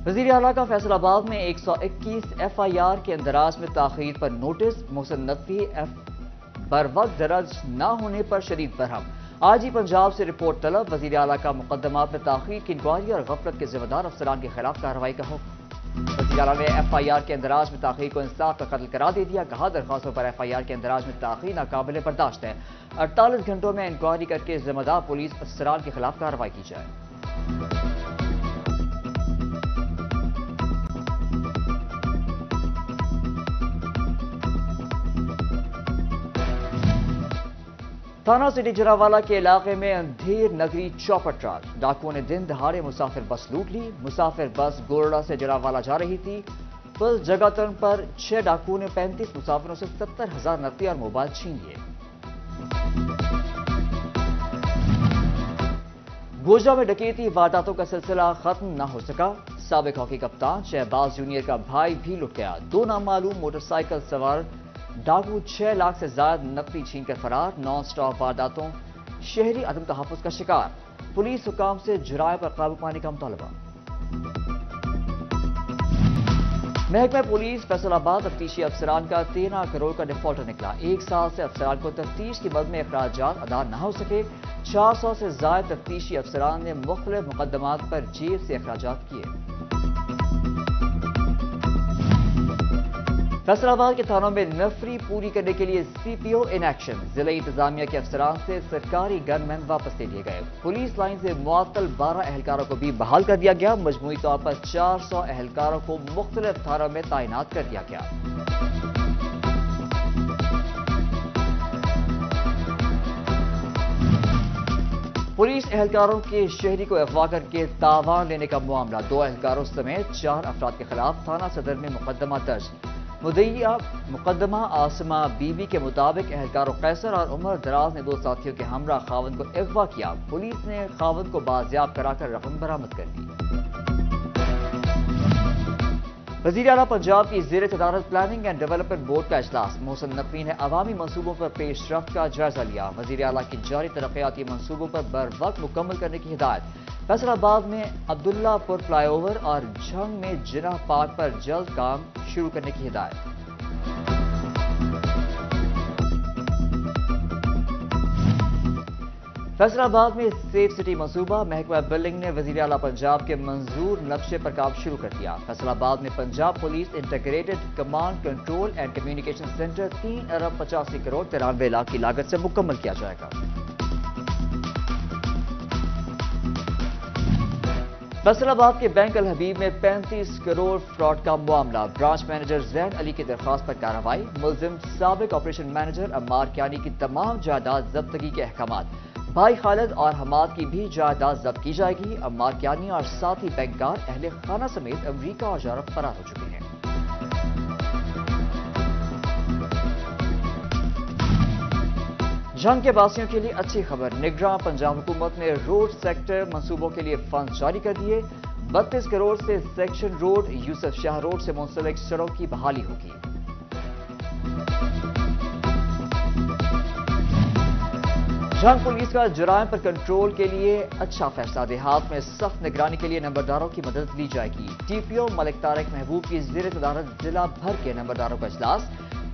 وزیر اعلیٰ کا فیصل آباد میں 121 FIR کے اندراج میں تاخیر پر نوٹس، محسن نقوی بر وقت درج نہ ہونے پر شدید برہم۔ آج ہی پنجاب سے رپورٹ طلب، وزیر اعلیٰ کا مقدمات میں تاخیر کی انکوائری اور غفلت کے ذمہ دار افسران کے خلاف کارروائی کا حکم۔ وزیر اعلیٰ نے FIR کے اندراج میں تاخیر کو انصاف کا قتل قرار دے دیا، کہا درخواستوں پر FIR کے اندراج میں تاخیر ناقابل برداشت ہے، 48 گھنٹوں میں انکوائری کر کے ذمہ دار پولیس افسران کے خلاف کارروائی کی جائے۔ تھانہ سٹی جراوالہ کے علاقے میں اندھیر نگری چاپر ٹرک، ڈاکوؤں نے دن دہاڑے مسافر بس لوٹ لی۔ مسافر بس گورڑا سے جراوالہ جا رہی تھی۔ بس جگہ ترن پر 6 ڈاکوؤں نے 35 مسافروں سے 70,000 نقدی اور موبائل چھین لیے۔ گوجرا میں ڈکیتی وارداتوں کا سلسلہ ختم نہ ہو سکا، سابق ہاکی کپتان شہباز جونیئر کا بھائی بھی لٹ گیا۔ 2 نامعلوم موٹر سائیکل سوار ڈاکو 6 لاکھ سے زائد نقدی چھین کر فرار، نان سٹاپ وارداتوں، شہری عدم تحفظ کا شکار، پولیس حکام سے جرائم پر قابو پانے کا مطالبہ۔ محکمہ پولیس فیصل آباد تفتیشی افسران کا 13 کروڑ کا ڈیفالٹر نکلا، 1 سال سے افسران کو تفتیش کی مد میں اخراجات ادا نہ ہو سکے، 400 سے زائد تفتیشی افسران نے مختلف مقدمات پر جیب سے اخراجات کیے۔ فیصل آباد کے تھانوں میں نفری پوری کرنے کے لیے CPO ان ایکشن، ضلع انتظامیہ کے افسران سے سرکاری گن مین واپس لے لیے گئے۔ پولیس لائن سے معطل 12 اہلکاروں کو بھی بحال کر دیا گیا، مجموعی طور پر 400 اہلکاروں کو مختلف تھانوں میں تعینات کر دیا گیا۔ پولیس اہلکاروں کے شہری کو اغوا کر کے تاوان لینے کا معاملہ، 2 اہلکاروں سمیت 4 افراد کے خلاف تھانہ صدر میں مقدمہ درج۔ مدعیہ مقدمہ عاصمہ بی بی کے مطابق اہلکاروں قیصر اور عمر دراز نے 2 ساتھیوں کے ہمراہ خاوند کو اغوا کیا، پولیس نے خاوند کو بازیاب کرا کر رقم برآمد کر لی۔ وزیر اعلیٰ پنجاب کی زیر صدارت پلاننگ اینڈ ڈیولپمنٹ بورڈ کا اجلاس، محسن نقوی نے عوامی منصوبوں پر پیش رفت کا جائزہ لیا، وزیر اعلیٰ کی جاری ترقیاتی منصوبوں پر بر وقت مکمل کرنے کی ہدایت۔ فیصل آباد میں عبداللہ پور فلائی اوور اور جھنگ میں جناح پارک پر جلد کام شروع کرنے کی ہدایت۔ فیصل آباد میں سیف سٹی منصوبہ، محکمہ بلڈنگ نے وزیر اعلیٰ پنجاب کے منظور نقشے پر کام شروع کر دیا۔ فیصل آباد میں Punjab police integrated command control and communication centre 3 ارب 85 کروڑ 93 لاکھ کی لاگت سے مکمل کیا جائے گا۔ فیصل آباد کے بینک الحبیب میں 35 کروڑ فراڈ کا معاملہ، برانچ مینیجر زین علی کی درخواست پر کارروائی، ملزم سابق آپریشن مینیجر عمار کیانی کی تمام جائیداد ضبطگی کے احکامات، بھائی خالد اور حماد کی بھی جائیداد ضبط کی جائے گی۔ عمار کیانی اور ساتھی بینکار اہل خانہ سمیت امریکہ اور یورپ فرار ہو چکے ہیں۔ جنگ کے باسیوں کے لیے اچھی خبر، نگراں پنجاب حکومت نے روڈ سیکٹر منصوبوں کے لیے فنڈ جاری کر دیے، 32 کروڑ سے سیکشن روڈ یوسف شاہ روڈ سے منسلک سڑک کی بحالی ہوگی۔ جنگ پولیس کا جرائم پر کنٹرول کے لیے اچھا فیصلہ، دیہات میں سخت نگرانی کے لیے نمبرداروں کی مدد لی جائے گی۔ TPO ملک طارق محبوب کی زیر صدارت ضلع بھر کے نمبرداروں کا اجلاس،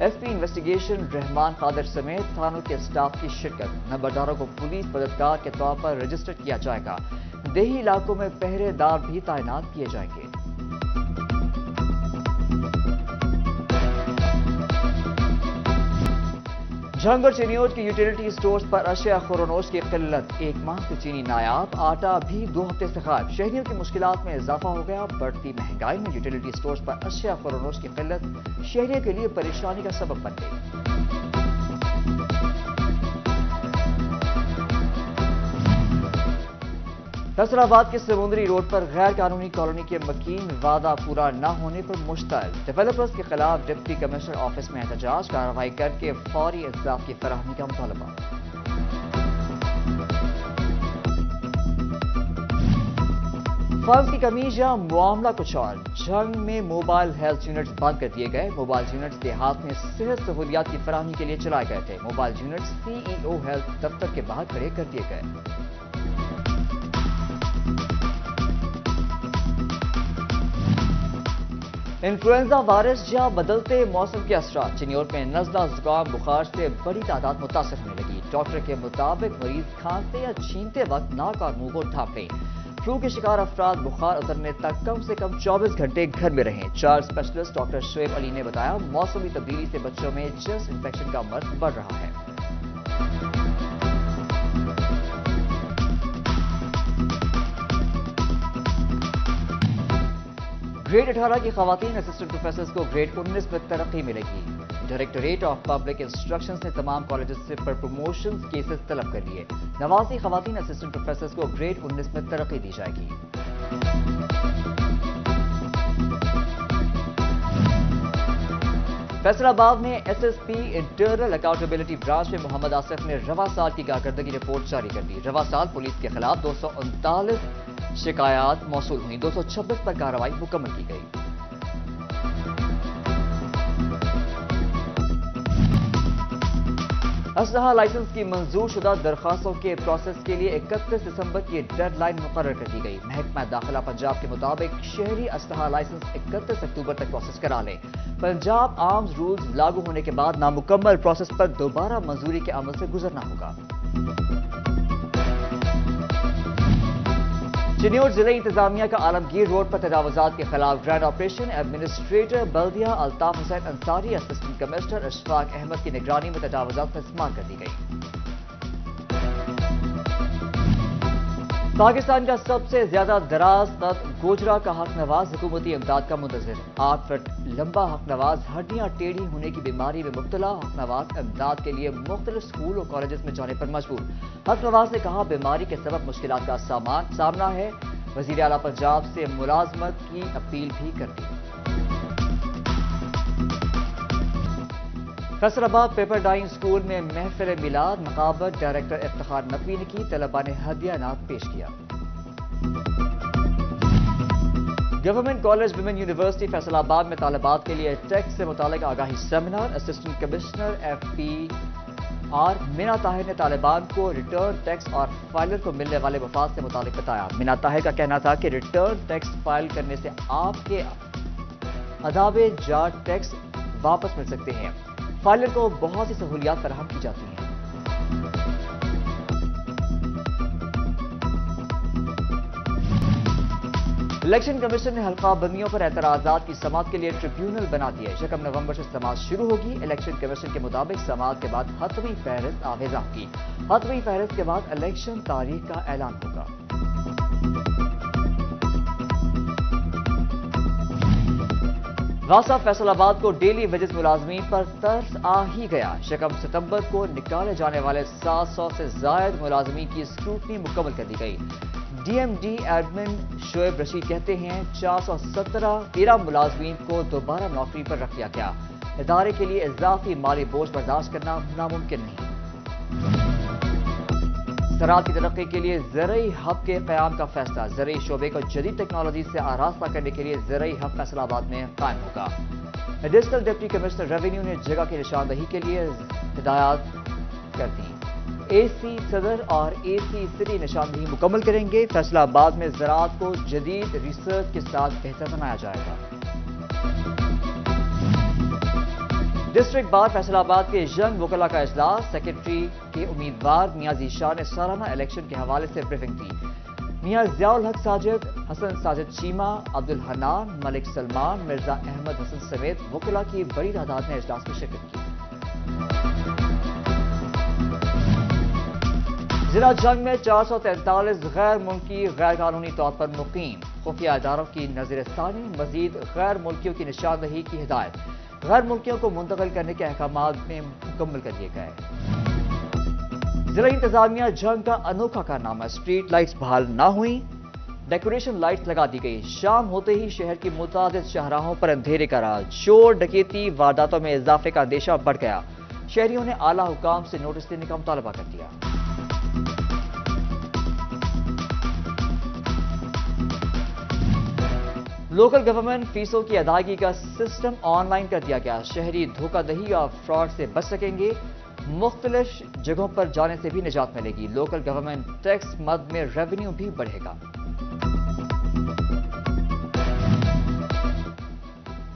SP انویسٹیگیشن رحمان قادر سمیت تھانوں کے سٹاف کی شرکت، نمبرداروں کو پولیس مددگار کے طور پر رجسٹر کیا جائے گا، دیہی علاقوں میں پہرے دار بھی تعینات کیے جائیں گے۔ جھنگ اور چینیوٹ کی یوٹیلیٹی سٹورز پر اشیاء خورونوش کی قلت، 1 ماہ سے چینی نایاب، آٹا بھی 2 ہفتے سے غائب، شہریوں کی مشکلات میں اضافہ ہو گیا، بڑھتی مہنگائی میں یوٹیلیٹی سٹورز پر اشیاء خورونوش کی قلت شہریوں کے لیے پریشانی کا سبب بن گئی۔ فیصل آباد کے سمندری روڈ پر غیر قانونی کالونی کے مکین وعدہ پورا نہ ہونے پر مشتعل، ڈیولپرز کے خلاف ڈپٹی کمشنر آفس میں احتجاج، کارروائی کر کے فوری انصاف کی فراہمی کا مطالبہ۔ فنڈز کی کمی یا معاملہ کچھ اور، جھنگ میں موبائل ہیلتھ یونٹس بند کر دیے گئے، موبائل یونٹس دیہات میں صحت سہولیات کی فراہمی کے لیے چلائے گئے تھے، موبائل یونٹس CEO ہیلتھ دفتر کے باہر کھڑے کر دیے گئے۔ انفلوئنزا وائرس یا بدلتے موسم کے اثرات چنیور میں نزلہ زکام بخار سے بڑی تعداد متاثر ہونے لگی۔ ڈاکٹر کے مطابق مریض کھانستے یا چھینتے وقت ناک اور منہ کو ڈھانپ لیں۔ فلو کے شکار افراد بخار اترنے تک کم سے کم 24 گھنٹے گھر میں رہیں۔ چائلڈ اسپیشلسٹ ڈاکٹر شعیب علی نے بتایا موسمی تبدیلی سے بچوں میں چیسٹ انفیکشن کا مرض بڑھ رہا ہے۔ گریڈ 18 کی خواتین اسسٹنٹ پروفیسرز کو گریڈ 19 میں ترقی ملے گی۔ ڈائریکٹوریٹ آف پبلک انسٹرکشنز نے تمام کالجز سے پر پروموشنز کیسز طلب کر لیے۔ 89 خواتین اسسٹنٹ پروفیسرز کو گریڈ 19 میں ترقی دی جائے گی۔ فیصل آباد میں S S P internal accountability branch میں محمد آصف نے رواں سال کی کارکردگی رپورٹ جاری کر دی۔ رواں سال پولیس کے خلاف 239 شکایات موصول ہوئیں، 226 پر کارروائی مکمل کی گئی۔ اسلحہ لائسنس کی منظور شدہ درخواستوں کے پروسیس کے لیے 31 دسمبر کی ڈیڈ لائن مقرر کر دی گئی۔ محکمہ داخلہ پنجاب کے مطابق شہری اسلحہ لائسنس 31 اکتوبر تک پروسیس کرا لیں۔ پنجاب آرمز رولز لاگو ہونے کے بعد نامکمل پروسیس پر دوبارہ منظوری کے عمل سے گزرنا ہوگا۔ چنیور ضلع انتظامیہ کا عالمگیر روڈ پر تجاوزات کے خلاف گرینڈ آپریشن۔ ایڈمنسٹریٹر بلدیہ الطاف حسین انصاری اسسٹنٹ کمشنر اشفاق احمد کی نگرانی میں تجاوزات میں سماعت کر دی گئی۔ پاکستان کا سب سے زیادہ دراز قد گوجرا کا حق نواز حکومتی امداد کا منتظر۔ 8 فٹ لمبا حق نواز ہڈیاں ٹیڑھی ہونے کی بیماری میں مبتلا۔ حق نواز امداد کے لیے مختلف اسکول اور کالجز میں جانے پر مجبور۔ حق نواز نے کہا بیماری کے سبب مشکلات کا سامنا ہے۔ وزیر اعلیٰ پنجاب سے ملازمت کی اپیل بھی کر دی۔ فیصل آباد پیپر ڈائنگ اسکول میں محفل میلاد مقابت ڈائریکٹر افتخار نقوی نے کی۔ طلباء نے ہدیہ نعت پیش کیا۔ Government college women university Faisalabad میں طالبات کے لیے ٹیکس سے متعلق آگاہی seminar. Assistant commissioner F P R Meena Tahir نے طالبان کو ریٹرن ٹیکس اور فائلر کو ملنے والے مفاد سے متعلق بتایا۔ مینا طاہر کا کہنا تھا کہ ریٹرن ٹیکس فائل کرنے سے آپ کے ادائے جات ٹیکس واپس مل سکتے ہیں۔ فائلر کو بہت سی سہولیات فراہم کی جاتی ہیں۔ الیکشن کمیشن نے حلقہ بندیوں پر اعتراضات کی سماعت کے لیے ٹریبیونل بنا دیا ہے۔ 1 نومبر سے سماعت شروع ہوگی۔ الیکشن کمیشن کے مطابق سماعت کے بعد حتمی فہرست آویزاں ہوگی۔ حتمی فہرست کے بعد الیکشن تاریخ کا اعلان ہوگا۔ غازہ فیصل آباد کو ڈیلی ویجز ملازمین پر ترس آ ہی گیا۔ 1 ستمبر کو نکالے جانے والے 700 سے زائد ملازمین کی اسکروٹنی مکمل کر دی گئی۔ D M D admin Shoaib Rashid کہتے ہیں 413 ملازمین کو دوبارہ نوکری پر رکھ لیا گیا۔ ادارے کے لیے اضافی مالی بوجھ برداشت کرنا ناممکن نہیں۔ زراعت کی ترقی کے لیے زرعی ہب کے قیام کا فیصلہ۔ زرعی شعبے کو جدید ٹیکنالوجی سے آراستہ کرنے کے لیے زرعی ہب فیصل آباد میں قائم ہوگا۔ ایڈیشنل ڈپٹی کمشنر ریونیو نے جگہ کی نشاندہی کے لیے ہدایات کر دی۔ اے سی صدر اور اے سی سٹی نشاندہی مکمل کریں گے۔ فیصل آباد میں زراعت کو جدید ریسرچ کے ساتھ بہتر بنایا جائے گا۔ ڈسٹرکٹ بار فیصل آباد کے ینگ وکلاء کا اجلاس۔ سیکرٹری کے امیدوار میاں ذیشان نے سالانہ الیکشن کے حوالے سے بریفنگ دی۔ میاں ضیاء الحق ساجد، حسن ساجد چیمہ، عبدالحنان، ملک سلمان، مرزا احمد حسن سمیت وکلاء کی بڑی تعداد نے اجلاس میں شرکت کی۔ ضلع جنگ میں 443 غیر ملکی غیر قانونی طور پر مقیم۔ خفیہ اداروں کی نظر ثانی۔ مزید غیر ملکیوں کی نشاندہی کی ہدایت۔ غیر ملکیوں کو منتقل کرنے کے احکامات میں مکمل کر دیے گئے۔ ضلع انتظامیہ جنگ کا انوکھا کارنامہ۔ اسٹریٹ لائٹس بحال نہ ہوئیں، ڈیکوریشن لائٹس لگا دی گئی۔ شام ہوتے ہی شہر کی متعدد شاہراہوں پر اندھیرے کا راج۔ چور ڈکیتی وارداتوں میں اضافے کا اندیشہ بڑھ گیا۔ شہریوں نے اعلیٰ حکام سے نوٹس دینے کا مطالبہ کر دیا۔ لوکل گورنمنٹ فیسوں کی ادائیگی کا سسٹم آن لائن کر دیا گیا۔ شہری دھوکہ دہی اور فراڈ سے بچ سکیں گے۔ مختلف جگہوں پر جانے سے بھی نجات ملے گی۔ لوکل گورنمنٹ ٹیکس مد میں ریونیو بھی بڑھے گا۔